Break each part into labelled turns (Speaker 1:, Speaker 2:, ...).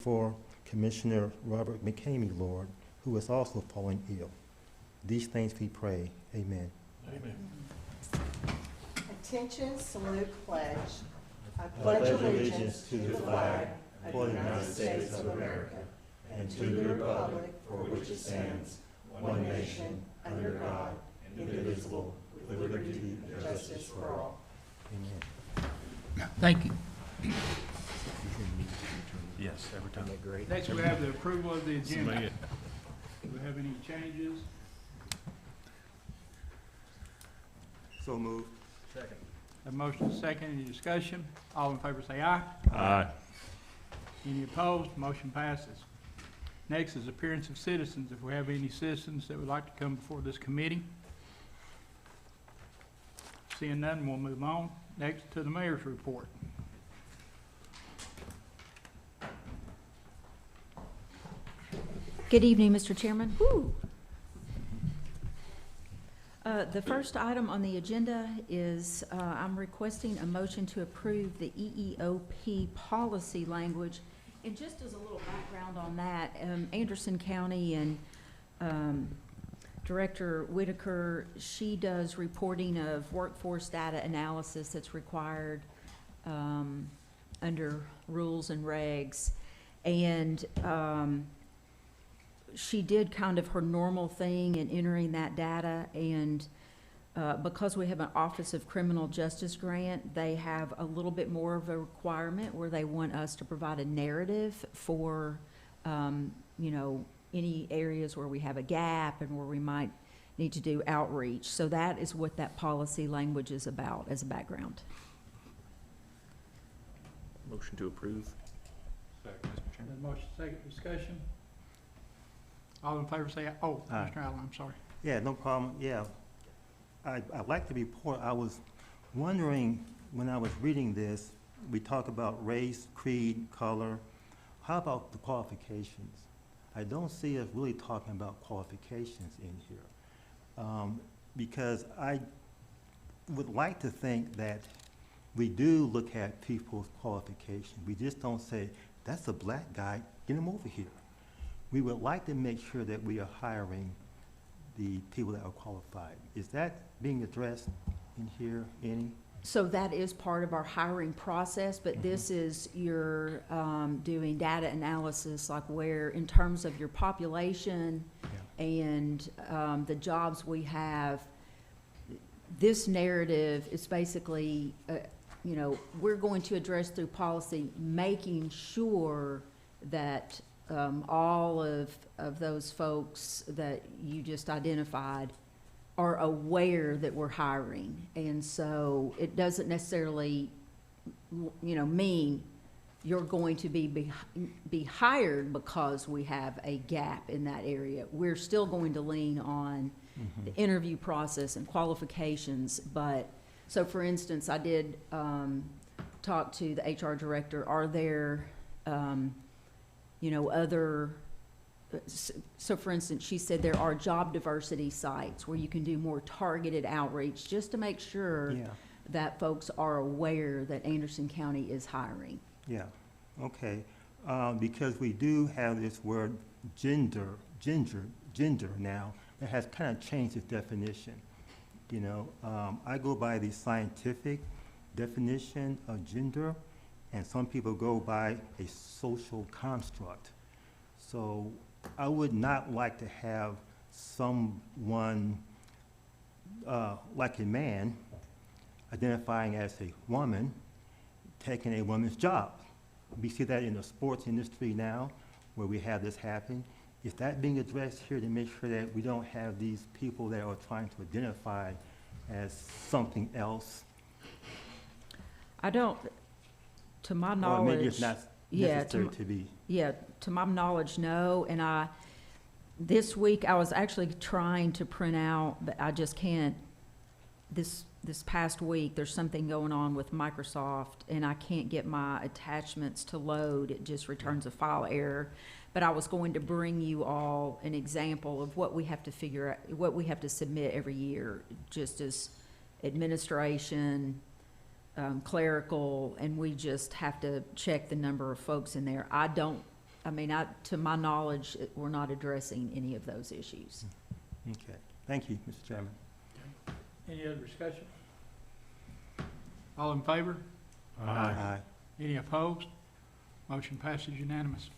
Speaker 1: for Commissioner Robert McCamey, Lord, who is also fallen ill. These things we pray. Amen.
Speaker 2: Amen.
Speaker 3: Attention, salute, pledge. I
Speaker 1: pledge allegiance to the flag of the United States of America and to the republic for which it stands, one nation, under God, indivisible, with liberty and justice for all. Amen.
Speaker 4: Thank you.
Speaker 2: Yes, every time.
Speaker 1: Great.
Speaker 4: Next, we have the approval of the agenda.
Speaker 2: Somebody-
Speaker 4: Do we have any changes?
Speaker 1: So moved.
Speaker 4: A motion is second, any discussion? All in favor say aye.
Speaker 2: Aye.
Speaker 4: Any opposed? Motion passes. Next is appearance of citizens. If we have any citizens that would like to come before this committee. Seeing none, we'll move on. Next to the mayor's report.
Speaker 5: Good evening, Mr. Chairman. The first item on the agenda is I'm requesting a motion to approve the EEOP policy language. And just as a little background on that, Anderson County and Director Whitaker, she does reporting of workforce data analysis that's required under rules and regs. And she did kind of her normal thing in entering that data, and because we have an Office of Criminal Justice grant, they have a little bit more of a requirement where they want us to provide a narrative for, you know, any areas where we have a gap and where we might need to do outreach. So that is what that policy language is about as a background.
Speaker 2: Motion to approve. Second, Mr. Chairman.
Speaker 4: The motion second, discussion. All in favor say aye. Oh,
Speaker 1: Aye.
Speaker 4: Mr. Allen, I'm sorry.
Speaker 1: Yeah, no problem. Yeah. I'd like to report, I was wondering, when I was reading this, we talk about race, creed, color. How about the qualifications? I don't see us really talking about qualifications in here. Because I would like to think that we do look at people's qualifications. We just don't say, that's a black guy, get him over here. We would like to make sure that we are hiring the people that are qualified. Is that being addressed in here, any?
Speaker 5: So that is part of our hiring process, but this is your doing data analysis, like where, in terms of your population and the jobs we have. This narrative is basically, you know, we're going to address through policy, making sure that all of those folks that you just identified are aware that we're hiring. And so it doesn't necessarily, you know, mean you're going to be hired because we have a gap in that area. We're still going to lean on the interview process and qualifications. But, so for instance, I did talk to the HR director. Are there, you know, other, so for instance, she said there are job diversity sites where you can do more targeted outreach just to make sure that folks are aware that Anderson County is hiring.
Speaker 1: Yeah, okay. Because we do have this word gender now, that has kind of changed its definition. You know, I go by the scientific definition of gender, and some people go by a social construct. So I would not like to have someone like a man identifying as a woman taking a woman's job. We see that in the sports industry now, where we have this happen. Is that being addressed here to make sure that we don't have these people that are trying to identify as something else?
Speaker 5: I don't, to my
Speaker 1: Or
Speaker 5: knowledge.
Speaker 1: maybe it's not necessary to be.
Speaker 5: Yeah, to my knowledge, no. And this week, I was actually trying to print out, but I just can't. This past week, there's something going on with Microsoft, and I can't get my attachments to load. It just returns a file error. But I was going to bring you all an example of what we have to figure out, what we have to submit every year, just as administration, clerical, and we just have to check the number of folks in there. I don't I mean, to my knowledge, we're not addressing any of those issues.
Speaker 1: Okay, thank you, Mr. Chairman.
Speaker 4: Any other discussion? All in favor?
Speaker 1: Aye.
Speaker 4: Any opposed? Motion passes unanimous.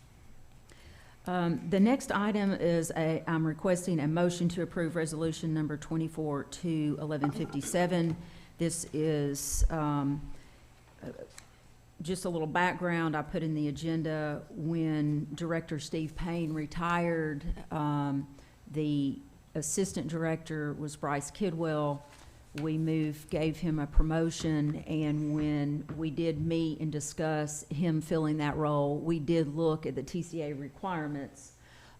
Speaker 5: The next item is I'm requesting a motion to approve resolution number 24-1157. This is, just a little background I put in the agenda. When Director Steve Payne retired, the assistant director was Bryce Kidwell. We gave him a promotion, and when we did meet and discuss him filling that role, we did look at the TCA requirements,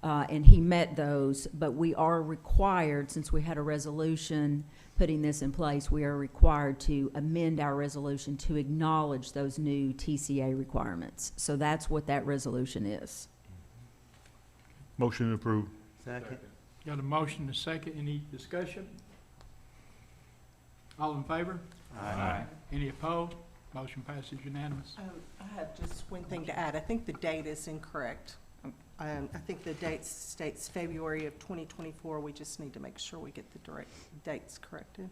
Speaker 5: and he met those, but we are required, since we had a resolution putting this in place, we are required to amend our resolution to acknowledge those new TCA requirements. So that's what that resolution is.
Speaker 6: Motion approved.
Speaker 1: Second.
Speaker 4: Got a motion and a second. Any discussion? All in favor?
Speaker 6: Aye.
Speaker 4: Any opposed? Motion passes unanimous.
Speaker 3: I have just one thing to add. I think the date is incorrect. I think the date states February of 2024. We just need to make sure we get the dates corrected.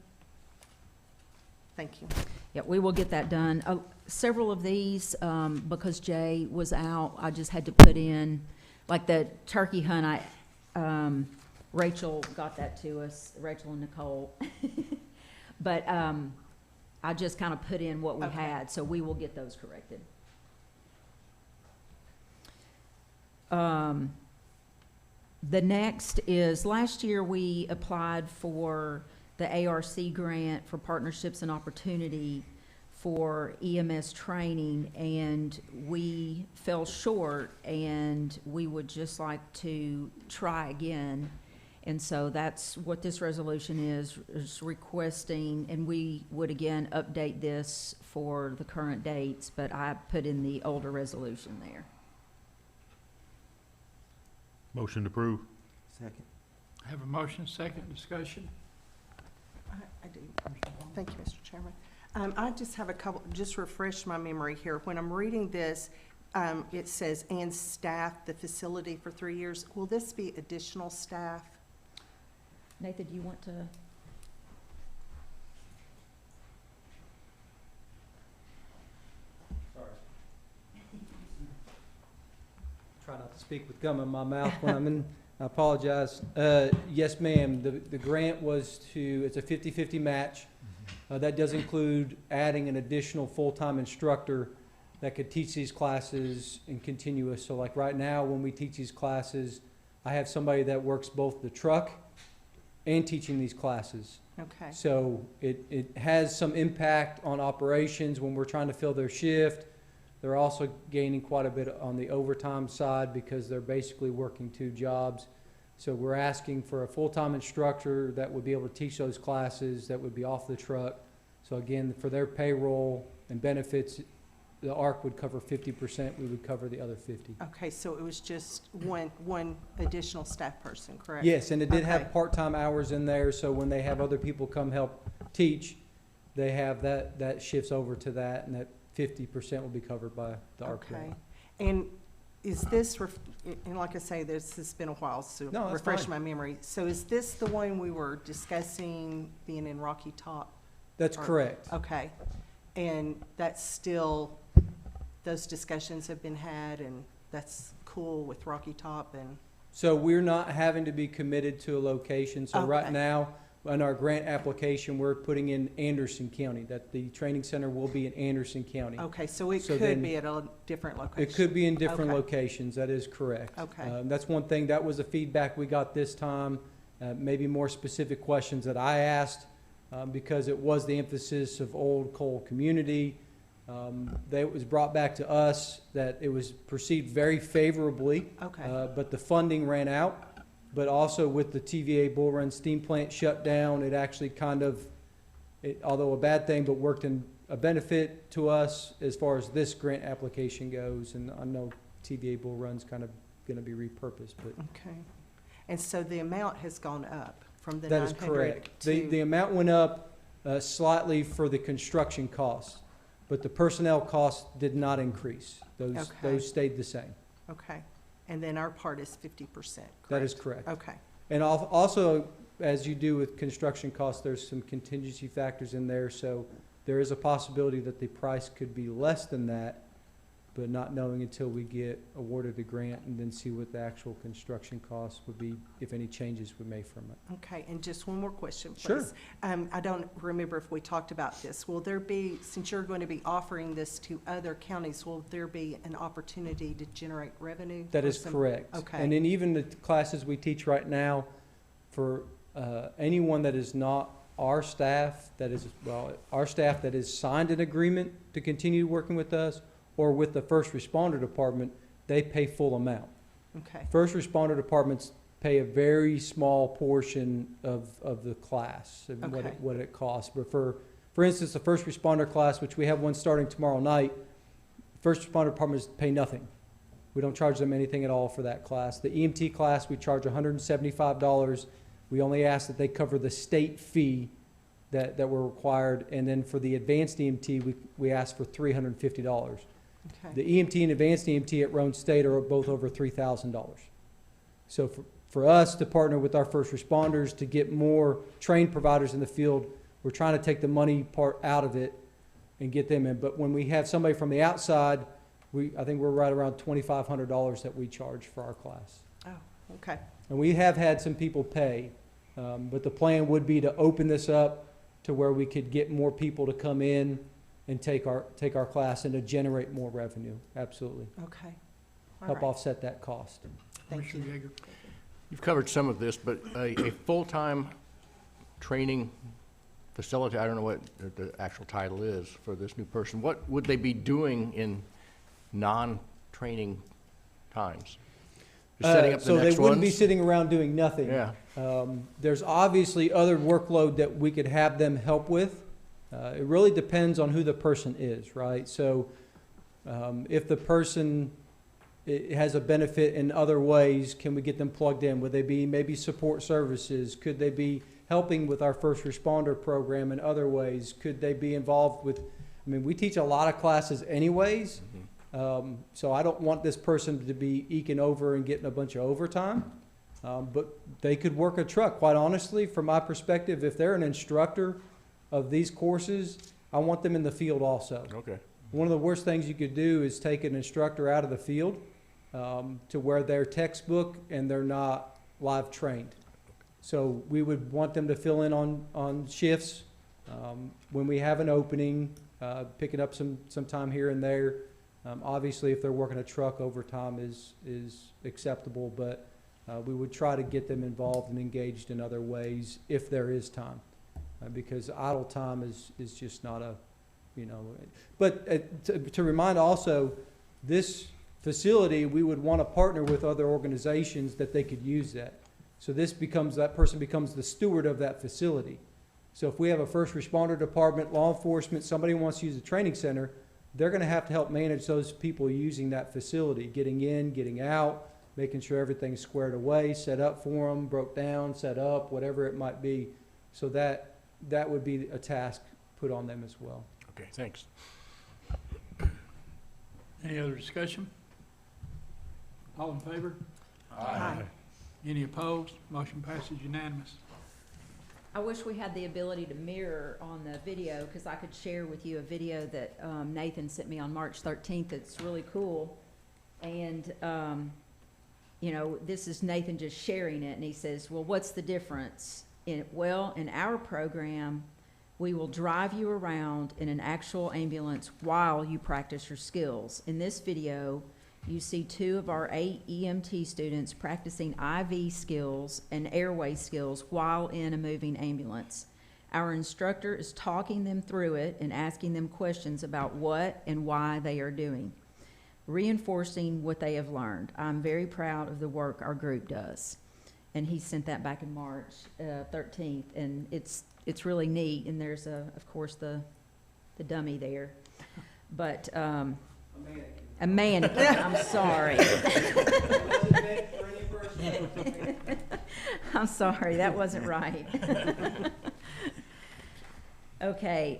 Speaker 3: Thank you.
Speaker 5: Yeah, we will get that done. Several of these, because Jay was out, I just had to put in, like the turkey hunt, Rachel got that to us, Rachel and Nicole. But I just kind of put in what we
Speaker 3: Okay.
Speaker 5: had, so we will get those corrected. The next is, last year we applied for the ARC grant for Partnerships and Opportunity for EMS training, and we fell short, and we would just like to try again. And so that's what this resolution is requesting, and we would again update this for the current dates, but I put in the older resolution there.
Speaker 6: Motion approved.
Speaker 1: Second.
Speaker 4: I have a motion, second discussion.
Speaker 3: I do. Thank you, Mr. Chairman. I just have a couple, just refresh my memory here. When I'm reading this, it says, and staff the facility for 3 years. Will this be additional staff?
Speaker 5: Nathan, do you want to?
Speaker 7: Try not to speak with gum in my mouth when I'm in. I apologize. Yes, ma'am. The grant was it's a 50-50 match. That does include adding an additional full-time instructor that could teach these classes in continuous. So like right now, when we teach these classes, I have somebody that works both the truck and teaching these classes.
Speaker 3: Okay.
Speaker 7: So it has some impact on operations when we're trying to fill their shift. They're also gaining quite a bit on the overtime side because they're basically working 2 jobs. So we're asking for a full-time instructor that would be able to teach those classes, that would be off the truck. So again, for their payroll and benefits, the ARC would cover 50%, we would cover the other 50.
Speaker 3: Okay, so it was just one additional staff person, correct?
Speaker 7: Yes, and it did
Speaker 3: Okay.
Speaker 7: have part-time hours in there, so when they have other people come help teach, they have that shifts over to that, and that 50% will be covered by the ARC
Speaker 3: Okay.
Speaker 7: grant.
Speaker 3: And is this, and like I say, this has been a while, so
Speaker 7: No, that's
Speaker 3: refresh
Speaker 7: fine.
Speaker 3: my memory. So is this the one we were discussing being in Rocky Top?
Speaker 7: That's
Speaker 3: Or-
Speaker 7: correct.
Speaker 3: Okay. And that's still, those discussions have been had, and that's cool with Rocky Top and,
Speaker 7: So we're not having to be committed to a location. So right
Speaker 3: Okay.
Speaker 7: now, on our grant application, we're putting in Anderson County, that the training center will be in Anderson County.
Speaker 3: okay, so it
Speaker 7: So
Speaker 3: could
Speaker 7: then-
Speaker 3: be at a different location?
Speaker 7: It could be in different
Speaker 3: Okay.
Speaker 7: locations, that is correct.
Speaker 3: Okay.
Speaker 7: That's one thing, that was the feedback we got this time, maybe more specific questions that I asked, because it was the emphasis of Old Cole Community. It was brought back to us that it was perceived very favorably,
Speaker 3: Okay,
Speaker 7: but the funding ran out. But also with the TVA Bull Run steam plant shut down, it actually kind of, although a bad thing, but worked in a benefit to us as far as this grant application goes. And I know TVA Bull Run's kind of going to be repurposed, but
Speaker 3: okay. And so the amount has gone up from the
Speaker 7: that is
Speaker 3: 900
Speaker 7: correct.
Speaker 3: to?
Speaker 7: The amount went up slightly for the construction costs, but the personnel costs did not increase.
Speaker 3: Okay.
Speaker 7: Those stayed the same.
Speaker 3: Okay. and then our part is 50%,
Speaker 7: That is correct.
Speaker 3: Okay,
Speaker 7: And also, as you do with construction costs, there's some contingency factors in there, so there is a possibility that the price could be less than that, but not knowing until we get awarded a grant and then see what the actual construction costs would be, if any changes we make from it.
Speaker 3: okay, and just one more question, please.
Speaker 7: Sure.
Speaker 3: I don't remember if we talked about this. Will there be, since you're going to be offering this to other counties, will there be an opportunity to generate revenue?
Speaker 7: That
Speaker 3: or
Speaker 7: is
Speaker 3: some-
Speaker 7: correct.
Speaker 3: Okay.
Speaker 7: And then even the classes we teach right now, for anyone that is not our staff, that is, well, our staff that is signed an agreement to continue working with us, or with the first responder department, they pay full amount.
Speaker 3: Okay,
Speaker 7: First responder departments pay a very small portion of the class and
Speaker 3: Okay.
Speaker 7: what it costs. But for instance, the first responder class, which we have one starting tomorrow night, first responder departments pay nothing. We don't charge them anything at all for that class. The EMT class, we charge $175. We only ask that they cover the state fee that we're required. And then for the advanced EMT, we ask for $350.
Speaker 3: okay,
Speaker 7: The EMT and advanced EMT at Roane State are both over $3,000. So for us to partner with our first responders to get more trained providers in the field, we're trying to take the money part out of it and get them in. But when we have somebody from the outside, I think we're right around $2,500 that we charge for our class.
Speaker 3: oh, okay,
Speaker 7: And we have had some people pay, but the plan would be to open this up to where we could get more people to come in and take our class and to generate more revenue. Absolutely.
Speaker 3: okay. All
Speaker 7: Help
Speaker 3: right.
Speaker 7: offset that cost.
Speaker 3: Thank you.
Speaker 4: Commissioner Yeager.
Speaker 2: You've covered some of this, but a full-time training facility, I don't know what the actual title is for this new person. What would they be doing in non-training times? Just setting up the
Speaker 7: So they
Speaker 2: next
Speaker 7: wouldn't be
Speaker 2: ones?
Speaker 7: sitting around doing nothing.
Speaker 2: Yeah,
Speaker 7: There's obviously other workload that we could have them help with. It really depends on who the person is, right? So if the person has a benefit in other ways, can we get them plugged in? Would they be maybe support services? Could they be helping with our first responder program in other ways? Could they be involved with, I mean, we teach a lot of classes anyways. So I don't want this person to be eking over and getting a bunch of overtime. But they could work a truck, quite honestly, from my perspective. If they're an instructor of these courses, I want them in the field also.
Speaker 2: okay.
Speaker 7: One of the worst things you could do is take an instructor out of the field to where they're textbook and they're not live trained. So we would want them to fill in on shifts when we have an opening, picking up some time here and there. Obviously, if they're working a truck, overtime is acceptable, but we would try to get them involved and engaged in other ways if there is time, because idle time is just not a, you know. But to remind also, this facility, we would want to partner with other organizations that they could use that. So that person becomes the steward of that facility. So if we have a first responder department, law enforcement, somebody wants to use a training center, they're going to have to help manage those people using that facility, getting in, getting out, making sure everything's squared away, set up for them, broke down, set up, whatever it might be. So that would be a task put on them as well.
Speaker 2: Okay, thanks.
Speaker 4: Any other discussion? All in favor?
Speaker 3: Aye.
Speaker 4: Any opposed? Motion passes unanimous.
Speaker 5: I wish we had the ability to mirror on the video, because I could share with you a video that Nathan sent me on March 13th. It's really cool. And, you know, this is Nathan just sharing it, and he says, well, what's the difference? Well, in our program, we will drive you around in an actual ambulance while you practice your skills. In this video, you see 2 of our 8 EMT students practicing IV skills and airway skills while in a moving ambulance. Our instructor is talking them through it and asking them questions about what and why they are doing, reinforcing what they have learned. I'm very proud of the work our group does. And he sent that back in March 13th, and it's really neat. And there's, of course, the dummy there. But a mannequin, I'm sorry. I'm sorry, that wasn't right. Okay,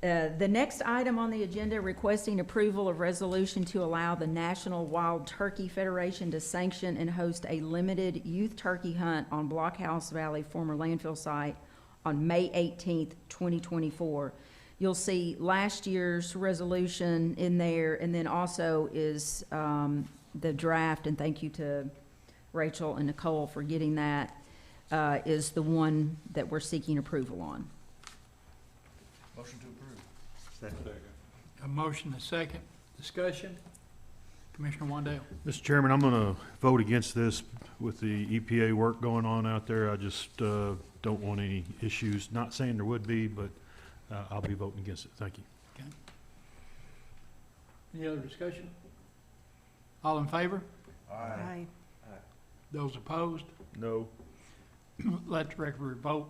Speaker 5: The next item on the agenda, requesting approval of resolution to allow the National Wild Turkey Federation to sanction and host a limited youth turkey hunt on Blockhouse Valley former landfill site on May 18th, 2024. You'll see last year's resolution in there, and then also is the draft, and thank you to Rachel and Nicole for getting that, is the one that we're seeking approval on.
Speaker 2: Motion to approve.
Speaker 1: Second.
Speaker 4: A motion and a second. Discussion. Commissioner Wandale.
Speaker 6: Mr. Chairman, I'm going to vote against this with the EPA work going on out there. I just don't want any issues. Not saying there would be, but I'll be voting against it. Thank you.
Speaker 4: Any other discussion? All in favor?
Speaker 3: Aye.
Speaker 4: Those opposed?
Speaker 6: No.
Speaker 4: Let the record vote,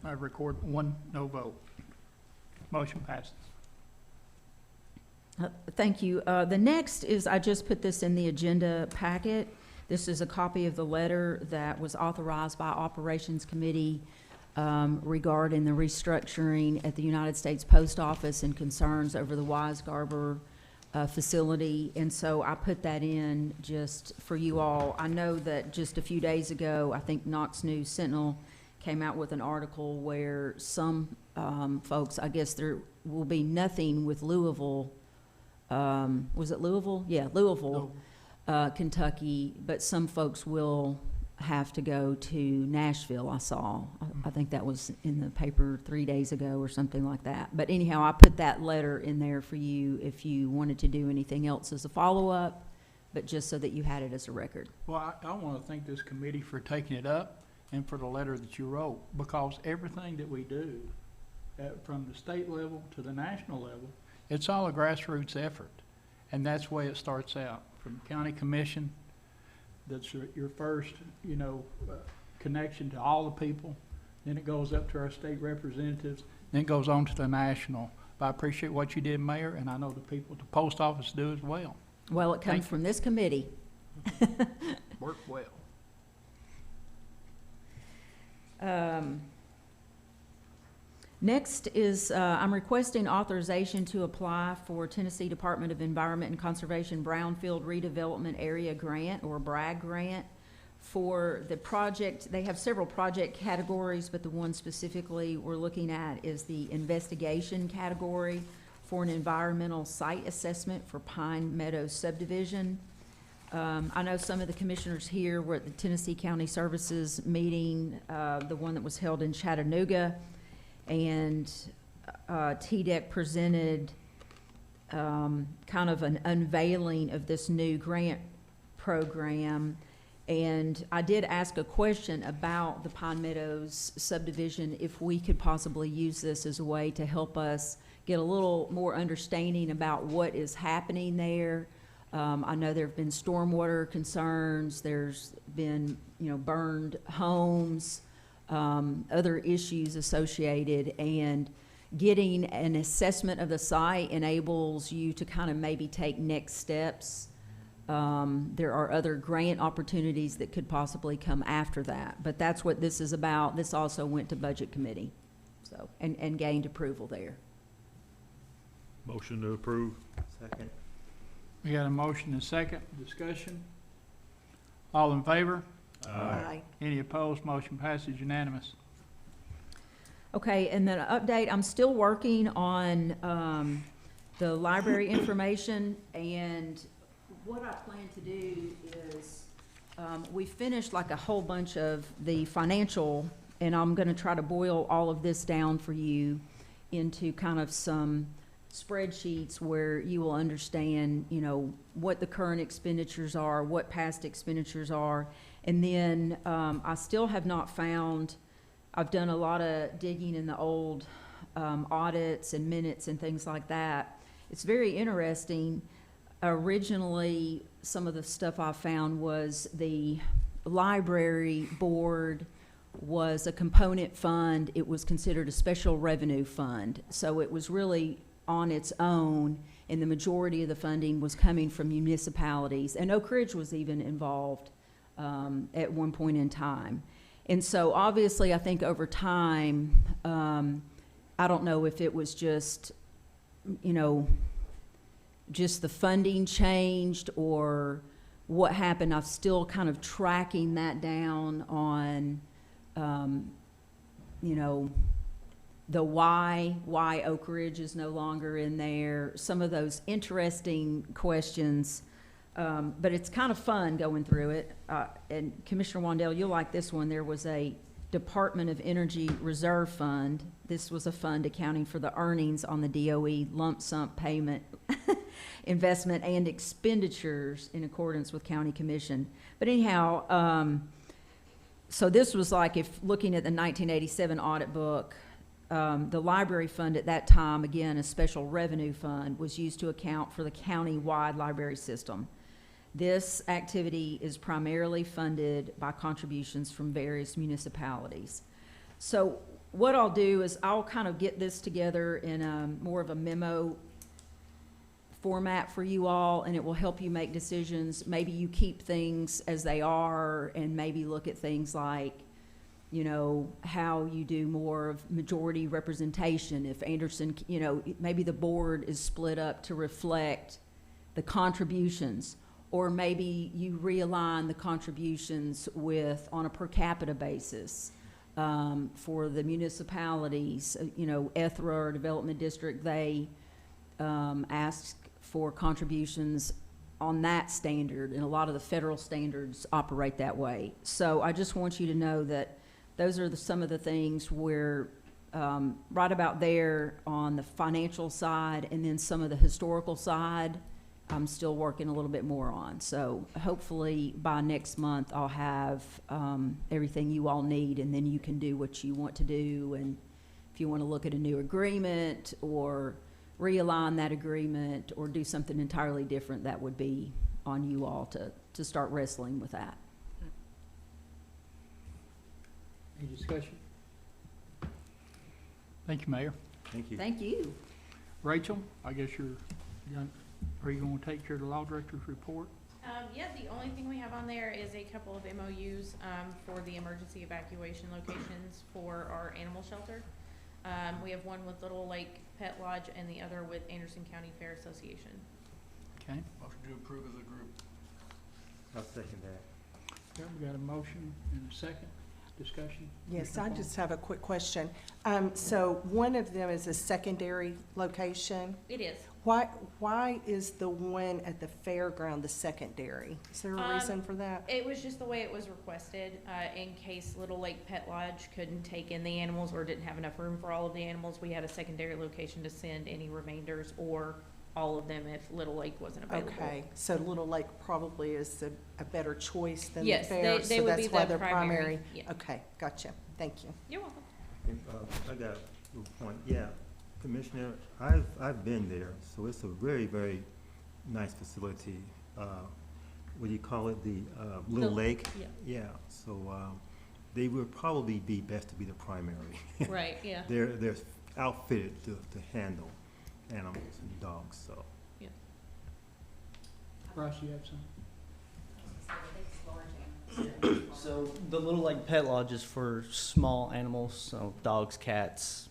Speaker 4: record one no vote. Motion passes.
Speaker 5: Thank you. The next is, I just put this in the agenda packet. This is a copy of the letter that was authorized by Operations Committee regarding the restructuring at the United States Post Office and concerns over the Wise Garber facility. And so I put that in just for you all. I know that just a few days ago, I think Knox News Sentinel came out with an article where some folks, I guess there will be nothing with Louisville. Was it Louisville? Yeah, Louisville, Kentucky, but some folks will have to go to Nashville, I saw. I think that was in the paper 3 days ago or something like that. But anyhow, I put that letter in there for you if you wanted to do anything else as a follow-up, but just so that you had it as a record.
Speaker 4: Well, I want to thank this committee for taking it up and for the letter that you wrote, because everything that we do, from the state level to the national level, it's all a grassroots effort. And that's the way it starts out, from county commission. That's your first, connection to all the people. Then it goes up to our state representatives, then it goes on to the national. But I appreciate what you did, Mayor, and I know the people at the post office do as well.
Speaker 5: Well, it
Speaker 4: Thank
Speaker 5: comes
Speaker 4: you.
Speaker 5: from this committee.
Speaker 4: Work well.
Speaker 5: Next is, I'm requesting authorization to apply for Tennessee Department of Environment and Conservation Brownfield Redevelopment Area Grant, or BRAG grant, for the project. They have several project categories, but the one specifically we're looking at is the investigation category for an environmental site assessment for Pine Meadows subdivision. I know some of the commissioners here were at the Tennessee County Services meeting, the one that was held in Chattanooga, and TDEC presented kind of an unveiling of this new grant program. And I did ask a question about the Pine Meadows subdivision, if we could possibly use this as a way to help us get a little more understanding about what is happening there. I know there have been stormwater concerns, there's been, burned homes, other issues associated, and getting an assessment of the site enables you to kind of maybe take next steps. There are other grant opportunities that could possibly come after that, but that's what this is about. This also went to Budget Committee, so, and gained approval there.
Speaker 6: Motion to approve.
Speaker 1: Second.
Speaker 4: We got a motion and a second. Discussion. All in favor?
Speaker 3: Aye.
Speaker 4: Any opposed? Motion passes unanimous.
Speaker 5: Okay, and then an update, I'm still working on the library information, and what I plan to do is, we finished like a whole bunch of the financial, and I'm gonna try to boil all of this down for you into kind of some spreadsheets where you will understand, what the current expenditures are, what past expenditures are. And then I still have not found, I've done a lot of digging in the old audits and minutes and things like that. It's very interesting. Originally, some of the stuff I found was the library board was a component fund. It was considered a special revenue fund. So it was really on its own, and the majority of the funding was coming from municipalities. And Oak Ridge was even involved at one point in time. And so obviously, I think over time, I don't know if it was just you know, just the funding changed or what happened. I'm still kind of tracking that down on, you know, the why Oak Ridge is no longer in there, some of those interesting questions. But it's kind of fun going through it. And Commissioner Wandell, you'll like this one. There was a Department of Energy Reserve Fund. This was a fund accounting for the earnings on the DOE lump sum payment, investment, and expenditures in accordance with county commission. But anyhow, so this was like, if looking at the 1987 audit book, the library fund at that time, again, a special revenue fund, was used to account for the county-wide library system. This activity is primarily funded by contributions from various municipalities. So what I'll do is I'll kind of get this together in more of a memo format for you all, and it will help you make decisions. Maybe you keep things as they are, and maybe look at things like, you know, how you do more of majority representation. If Anderson, you know, maybe the board is split up to reflect the contributions, or maybe you realign the contributions with, on a per capita basis, for the municipalities. You know, Ethra or Development District, they ask for contributions on that standard, and a lot of the federal standards operate that way. So I just want you to know that those are some of the things where, right about there on the financial side, and then some of the historical side, I'm still working a little bit more on. So hopefully by next month, I'll have everything you all need, and then you can do what you want to do. And if you want to look at a new agreement or realign that agreement or do something entirely different, that would be on you all to start wrestling with that.
Speaker 4: Any discussion? Thank you, Mayor.
Speaker 1: Thank you.
Speaker 5: Thank you.
Speaker 4: Rachel, I guess are you gonna take care of the law director's report?
Speaker 8: Yeah, the only thing we have on there is a couple of MOUs, for the emergency evacuation locations for our animal shelter. We have one with Little Lake Pet Lodge and the other with Anderson County Fair Association.
Speaker 4: Okay,
Speaker 2: Motion to approve as a group.
Speaker 1: I'll second that.
Speaker 4: okay, we got a motion and a second. Discussion?
Speaker 3: Yes,
Speaker 4: Commissioner
Speaker 3: I just have a quick question. So one of them is a secondary location.
Speaker 8: It is.
Speaker 3: Why is the one at the fairground the secondary? Is there a reason for that?
Speaker 8: It was just the way it was requested, in case Little Lake Pet Lodge couldn't take in the animals or didn't have enough room for all of the animals. We had a secondary location to send any remainders or all of them if Little Lake wasn't available.
Speaker 3: Okay, so Little Lake probably is a better choice than the
Speaker 8: Yes,
Speaker 3: fair,
Speaker 8: they
Speaker 3: so
Speaker 8: would be
Speaker 3: that's why
Speaker 8: the
Speaker 3: they're
Speaker 8: primary.
Speaker 3: primary?
Speaker 8: Yeah.
Speaker 3: Okay, gotcha. Thank you.
Speaker 8: You're welcome.
Speaker 1: And, I got a little point. Yeah, Commissioner, I've been there, so it's a very, very nice facility. What do you call it? The Little Lake?
Speaker 8: Yeah.
Speaker 1: Yeah, so they would probably be best to be the primary.
Speaker 8: Right, yeah.
Speaker 1: They're outfitted to handle animals and dogs, so.
Speaker 4: Bryce, you have some?
Speaker 9: So the Little Lake Pet Lodge is for small animals, so dogs, cats,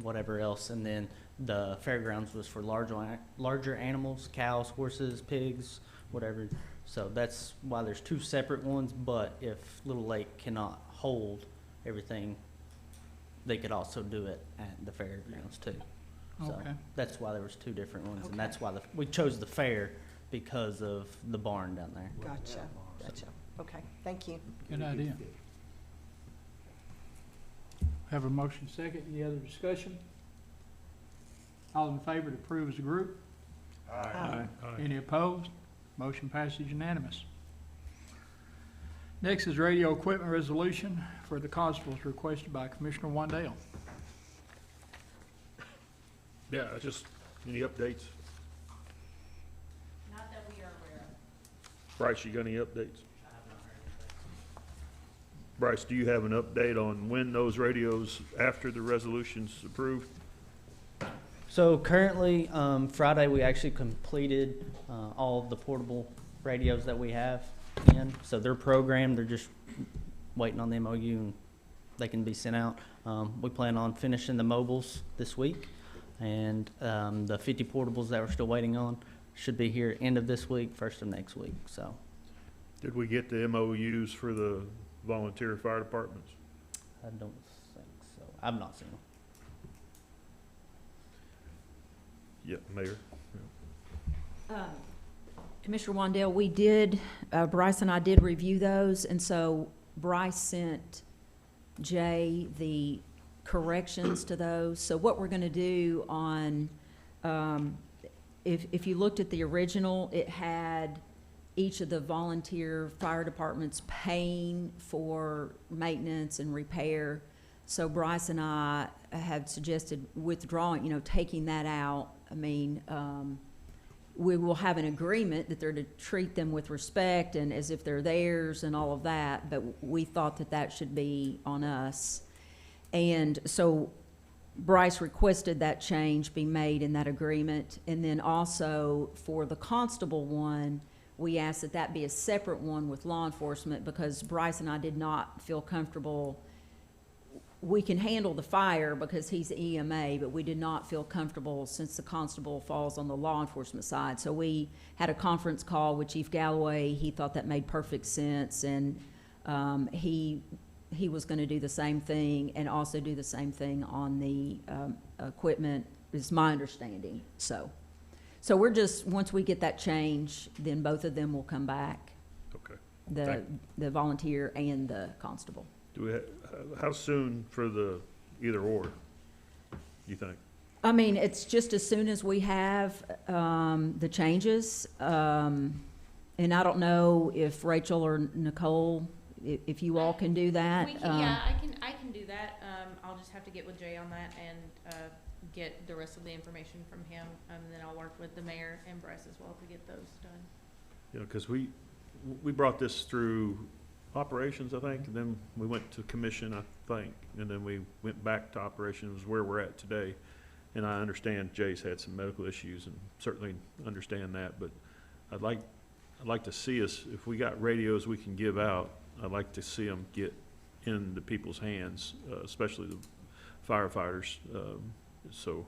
Speaker 9: whatever else. And then the fairgrounds was for larger animals, cows, horses, pigs, whatever. So that's why there's two separate ones. But if Little Lake cannot hold everything, they could also do it at the fairgrounds too. So
Speaker 4: Okay.
Speaker 9: that's why there was two different ones,
Speaker 3: Okay.
Speaker 9: and that's why we chose the fair because of the barn down there.
Speaker 3: Gotcha, gotcha. Okay, thank you.
Speaker 4: Good idea. Have a motion second. Any other discussion? All in favor to approve as a group?
Speaker 3: Aye.
Speaker 4: Any opposed? Motion passes unanimous. Next is radio equipment resolution for the constables requested by Commissioner Wandell.
Speaker 6: Yeah, just, any updates?
Speaker 8: Not that we are aware of.
Speaker 6: Bryce, you got any updates? Bryce, do you have an update on when those radios, after the resolution's approved?
Speaker 9: So currently, Friday, we actually completed all of the portable radios that we have in. So they're programmed, they're just waiting on the MOU and they can be sent out. We plan on finishing the mobiles this week. And the 50 portables that we're still waiting on should be here end of this week, first of next week. So
Speaker 6: Did we get the MOUs for the volunteer fire departments?
Speaker 9: I don't think so. I've not seen them.
Speaker 6: Yeah, Mayor.
Speaker 5: Commissioner Wandell, we did, Bryce and I did review those, and so Bryce sent Jay the corrections to those. So what we're gonna do on, if you looked at the original, it had each of the volunteer fire departments paying for maintenance and repair. So Bryce and I had suggested withdrawing, taking that out. I mean, we will have an agreement that they're to treat them with respect and as if they're theirs and all of that, but we thought that that should be on us. And so Bryce requested that change be made in that agreement. And then also for the constable one, we asked that that be a separate one with law enforcement because Bryce and I did not feel comfortable. We can handle the fire because he's EMA, but we did not feel comfortable since the constable falls on the law enforcement side. So we had a conference call with Chief Galloway. He thought that made perfect sense, and he was going to do the same thing and also do the same thing on the equipment, is my understanding. So we're just, once we get that change, then both of them will come back,
Speaker 6: Okay.
Speaker 5: the volunteer and the constable.
Speaker 6: Do we, how soon for the either or, you think?
Speaker 5: I mean, it's just as soon as we have the changes. And I don't know if Rachel or Nicole, if you all can do that.
Speaker 8: We can, yeah, I can do that. I'll just have to get with Jay on that and get the rest of the information from him. And then I'll work with the mayor and Bryce as well to get those done.
Speaker 6: You know, because we brought this through operations, I think, and then we went to commission, I think, and then we went back to operations where we're at today. And I understand Jay's had some medical issues and certainly understand that, but I'd like to see us, if we got radios we can give out, I'd like to see them get into people's hands, especially the firefighters. So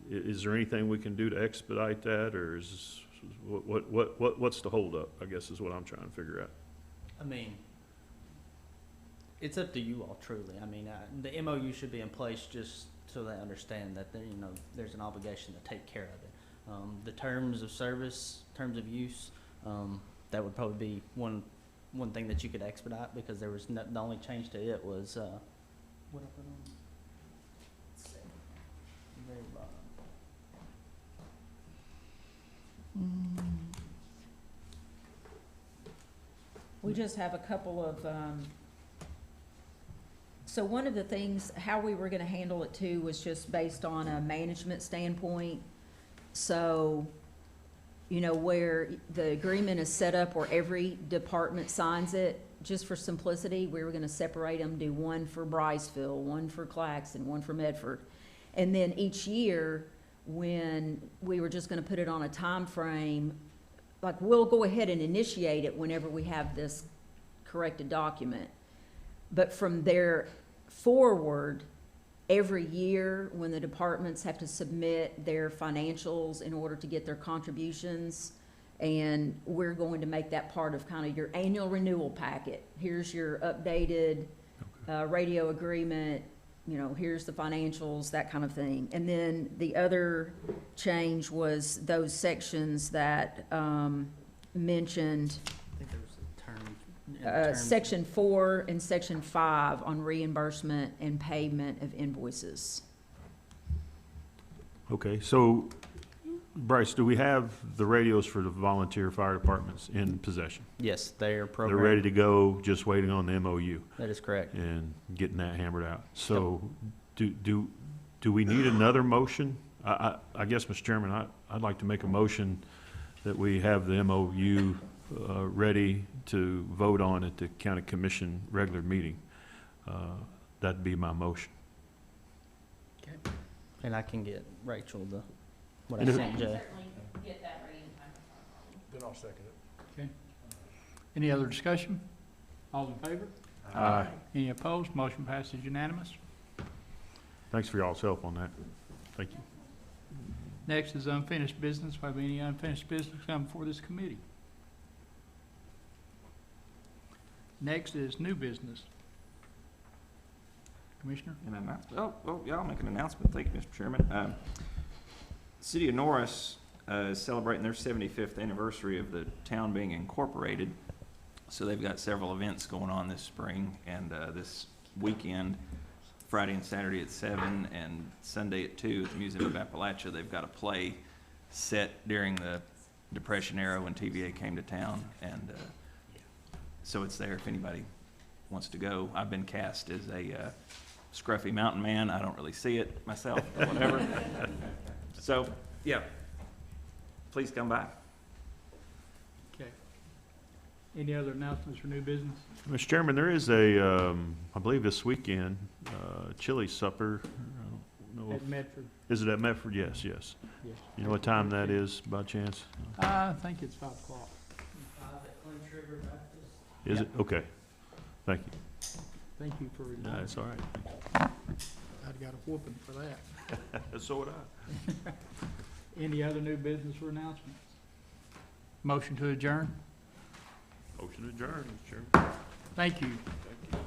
Speaker 6: is there anything we can do to expedite that, or is, what's the holdup, I guess is what I'm trying to figure out.
Speaker 9: I mean, it's up to you all, truly. I mean, the MOU should be in place just so they understand that there's an obligation to take care of it. The terms of service, terms of use, that would probably be one thing that you could expedite, because there was the only change to it was what I put on. Let's see. Very bottom.
Speaker 5: We just have a couple of, so one of the things, how we were gonna handle it too was just based on a management standpoint. So, where the agreement is set up where every department signs it, just for simplicity, we were gonna separate them, do one for Bryceville, one for Claxton, one for Medford. And then each year, when we were just gonna put it on a time frame, like, we'll go ahead and initiate it whenever we have this corrected document. But from there forward, every year, when the departments have to submit their financials in order to get their contributions, and we're going to make that part of kind of your annual renewal packet. Here's your updated radio agreement, here's the financials, that kind of thing. And then the other change was those sections that mentioned
Speaker 9: I think there was a term.
Speaker 5: Section 4 and Section 5 on reimbursement and payment of invoices.
Speaker 6: Okay, so Bryce, do we have the radios for the volunteer fire departments in possession?
Speaker 9: Yes, they're
Speaker 6: They're
Speaker 9: programmed.
Speaker 6: ready to go, just waiting on the MOU
Speaker 9: That is correct.
Speaker 6: and getting that hammered out. So do we need another motion? I guess, Mr. Chairman, I'd like to make a motion that we have the MOU ready to vote on at the county commission regular meeting. That'd be my motion.
Speaker 9: And I can get Rachel what I
Speaker 6: And if-
Speaker 9: sent Jay.
Speaker 8: Certainly get that ready in time.
Speaker 2: Then I'll second it.
Speaker 4: Okay. Any other discussion? All in favor?
Speaker 6: Aye.
Speaker 4: Any opposed? Motion passes unanimous.
Speaker 6: Thanks for y'all's help on that. Thank you.
Speaker 4: Next is unfinished business. Do I have any unfinished business come before this committee? Next is new business. Commissioner?
Speaker 10: An announcement. Yeah, I'll make an announcement. Thank you, Mr. Chairman. City of Norris is celebrating their 75th anniversary of the town being incorporated. So they've got several events going on this spring and this weekend, Friday and Saturday at 7 and Sunday at 2 at the Museum of Appalachia. They've got a play set during the Depression era when TVA came to town, and so it's there if anybody wants to go. I've been cast as a scruffy mountain man. I don't really see it myself, but whatever. So, yeah, please come by.
Speaker 4: Okay. Any other announcements for new business?
Speaker 6: Mr. Chairman, there is a, I believe this weekend, chili supper. I don't know
Speaker 4: At
Speaker 6: if-
Speaker 4: Medford,
Speaker 6: Is it at Medford? Yes, yes.
Speaker 4: yes.
Speaker 6: You know what time that is by chance?
Speaker 4: I think it's 5 o'clock.
Speaker 6: Is it? Okay. Thank you.
Speaker 4: Thank you for
Speaker 6: No,
Speaker 4: reminding
Speaker 6: it's
Speaker 4: me.
Speaker 6: all right.
Speaker 4: I'd got a whooping for that.
Speaker 6: So would I.
Speaker 4: Any other new business or announcements? Motion to adjourn?
Speaker 6: Motion adjourned, Mr. Chairman.
Speaker 4: Thank you.
Speaker 6: Thank you.